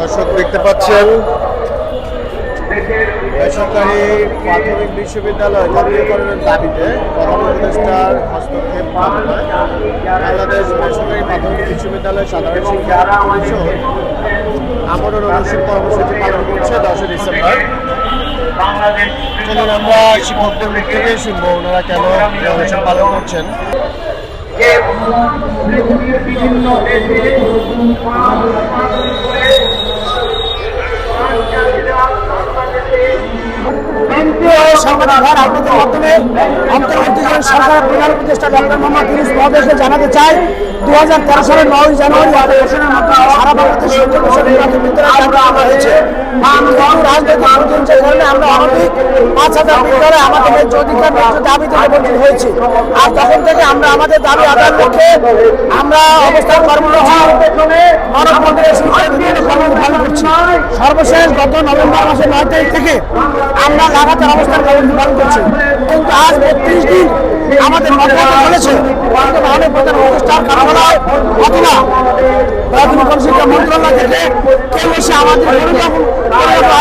দর্শক দেখতে পাচ্ছেন বেসরকারি প্রাথমিক বিশ্ববিদ্যালয় জাতীয়করণের দাবিতে প্রধান উপদেষ্টার হস্তক্ষেপ মামলায় বাংলাদেশ বেসরকারি প্রাথমিক বিশ্ববিদ্যালয় সাধারণ শিক্ষা পরিষদ আমরণ অনশন কর্মসূচি পালন করছে 10 ডিসেম্বর। চলুন আমরা শিক্ষকদের মুখ থেকে শুনবো ওনারা কেন অনশন পালন করছেন। সাংবাদিক ভাই আপনাদের মাধ্যমে অন্তর্বর্তীকালীন সরকারের প্রধান উপদেষ্টা ডক্টর মোহাম্মদ ইউনূস মহোদয়কে জানাতে চাই 2013 সালের 9 জানুয়ারি ঘোষণার মাধ্যমে সারা বাংলাদেশ প্রাথমিক বিদ্যালয় হয়েছে। রাজনৈতিক প্রতিহিংসার কারণে আমরা অনধিক 5000 বিদ্যালয়ে আমাদের ন্যায্য অধিকার ন্যায্য দাবি থেকে বঞ্চিত হয়েছি। আর তখন থেকে আমরা আমাদের দাবি আদায়ের লক্ষ্যে আমরা অবস্থান কর্মসূচি মানব মন্দিরের বিভিন্ন কর্মসূচি পালন করছি। সর্বশেষ গত নভেম্বর মাসের 9 তারিখ থেকে আমরা লাগাতার অবস্থান কর্মসূচি পালন করছি। কিন্তু আজ 32 দিন আমাদের মতামত চলেছে কিন্তু মাননীয় প্রধান উপদেষ্টার কার্যালয় অথবা প্রাথমিক শিক্ষা মন্ত্রণালয় থেকে কেউ এসে আমাদের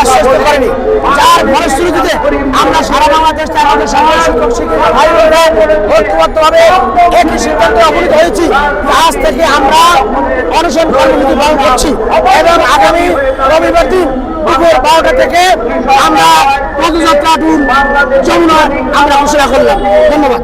আশ্বস্ত করেনি, যার ফলশ্রুতিতে আমরা সারা বাংলাদেশ থেকে আমাদের সমাজ শিক্ষক শিক্ষিকা ভাই বোনেরা ঐক্যবদ্ধভাবে একটি সিদ্ধান্তে উপনীত হয়েছি। আজ থেকে আমরা অনশন কর্মসূচি পালন করছি এবং আগামী রবিবার দিন দুপুর 12টা থেকে আমরা পদযাত্রা ট্যুর যমুনা আমরা ঘোষণা করলাম। ধন্যবাদ।